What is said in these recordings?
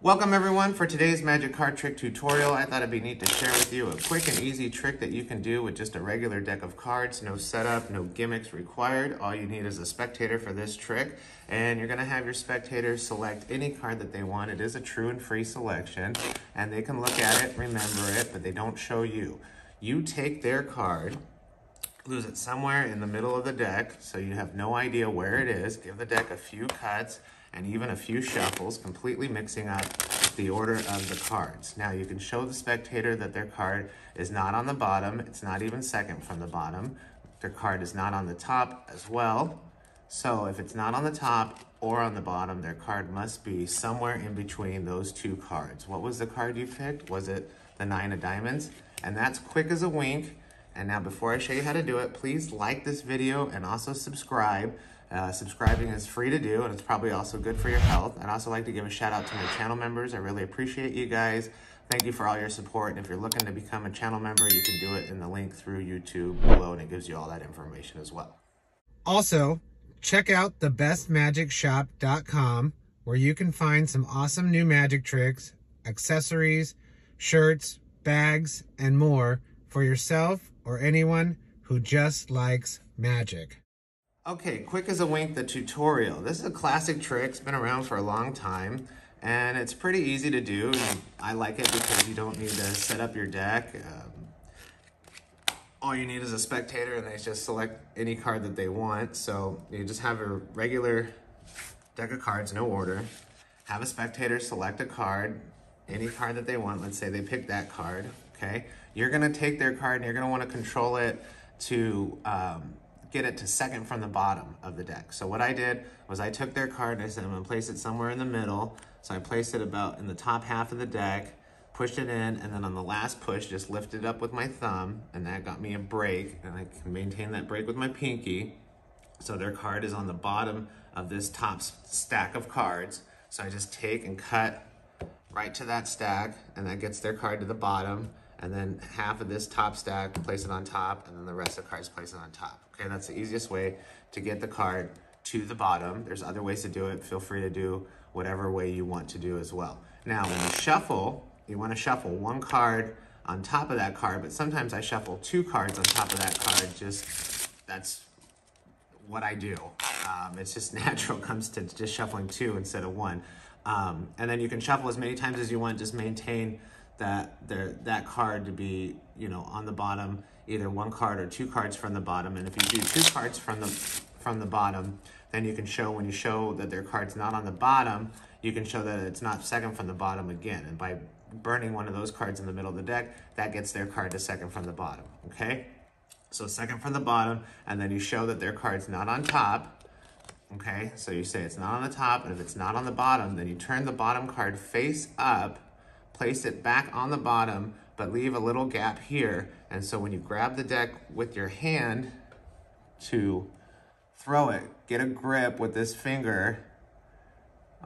Welcome everyone for today's magic card trick tutorial. I thought it'd be neat to share with you a quick and easy trick that you can do with just a regular deck of cards. No setup, no gimmicks required. All you need is a spectator for this trick, and you're gonna have your spectator select any card that they want. It is a true and free selection, and they can look at it, remember it, but they don't show you. You take their card, lose it somewhere in the middle of the deck, so you have no idea where it is. Give the deck a few cuts and even a few shuffles, completely mixing up the order of the cards. Now you can show the spectator that their card is not on the bottom, it's not even second from the bottom. Their card is not on the top as well. So if it's not on the top or on the bottom, their card must be somewhere in between those two cards. What was the card you picked? Was it the 9 of diamonds? And that's quick as a wink. And now before I show you how to do it, please like this video and also subscribe. Subscribing is free to do, and it's probably also good for your health. I'd also like to give a shout out to my channel members. I really appreciate you guys. Thank you for all your support. And if you're looking to become a channel member, you can do it in the link through YouTube below, and it gives you all that information as well. Also, check out thebestmagicshop.com, where you can find some awesome new magic tricks, accessories, shirts, bags, and more for yourself or anyone who just likes magic. Okay, quick as a wink, the tutorial. This is a classic trick. It's been around for a long time, and it's pretty easy to do. I like it because you don't need to set up your deck. All you need is a spectator, and they just select any card that they want. So you just have a regular deck of cards, no order. Have a spectator select a card, any card that they want. Let's say they pick that card, okay? You're gonna take their card and you're gonna wanna control it to get it to second from the bottom of the deck. So what I did was I took their card and I said, I'm gonna place it somewhere in the middle. So I placed it about in the top half of the deck, pushed it in, and then on the last push, just lifted it up with my thumb, and that got me a break, and I can maintain that break with my pinky. So their card is on the bottom of this top stack of cards. So I just take and cut right to that stack, and that gets their card to the bottom, and then half of this top stack, place it on top, and then the rest of the cards place it on top. Okay, that's the easiest way to get the card to the bottom. There's other ways to do it. Feel free to do whatever way you want to do as well. Now, when you shuffle, you want to shuffle one card on top of that card, but sometimes I shuffle 2 cards on top of that card. That's what I do. It's just natural, comes to just shuffling 2 instead of 1. And then you can shuffle as many times as you want, just maintain that card to be, on the bottom, either 1 card or 2 cards from the bottom. And if you do 2 cards from the bottom, then you can show, when you show that their card's not on the bottom, you can show that it's not second from the bottom again. And by burning one of those cards in the middle of the deck, that gets their card to second from the bottom, okay? So second from the bottom, and then you show that their card's not on top, okay? So you say it's not on the top, and if it's not on the bottom, then you turn the bottom card face up, place it back on the bottom, but leave a little gap here. And so when you grab the deck with your hand to throw it, get a grip with this finger,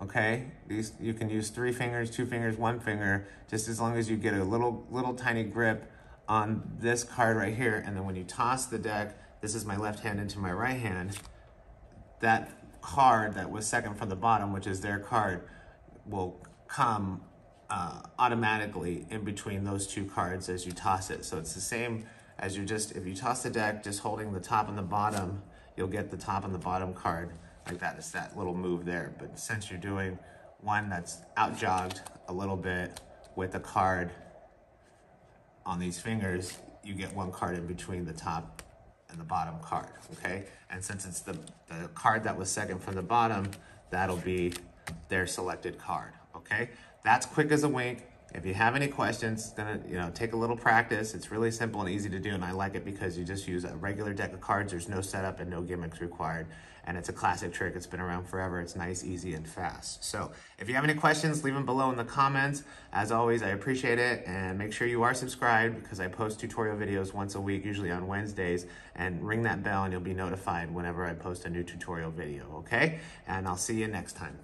okay? You can use 3 fingers, 2 fingers, 1 finger, just as long as you get a little tiny grip on this card right here. And then when you toss the deck, this is my left hand into my right hand, that card that was second from the bottom, which is their card, will come automatically in between those 2 cards as you toss it. So it's the same as if you toss the deck, just holding the top and the bottom, you'll get the top and the bottom card like that. It's that little move there. But since you're doing one that's out jogged a little bit with the card on these fingers, you get 1 card in between the top and the bottom card, okay? And since it's the card that was second from the bottom, that'll be their selected card, okay? That's quick as a wink. If you have any questions, it's gonna take a little practice. It's really simple and easy to do, and I like it because you just use a regular deck of cards. There's no setup and no gimmicks required, and it's a classic trick. It's been around forever. It's nice, easy, and fast. So if you have any questions, leave them below in the comments. As always, I appreciate it, and make sure you are subscribed because I post tutorial videos once a week, usually on Wednesdays, and ring that bell and you'll be notified whenever I post a new tutorial video, okay? And I'll see you next time.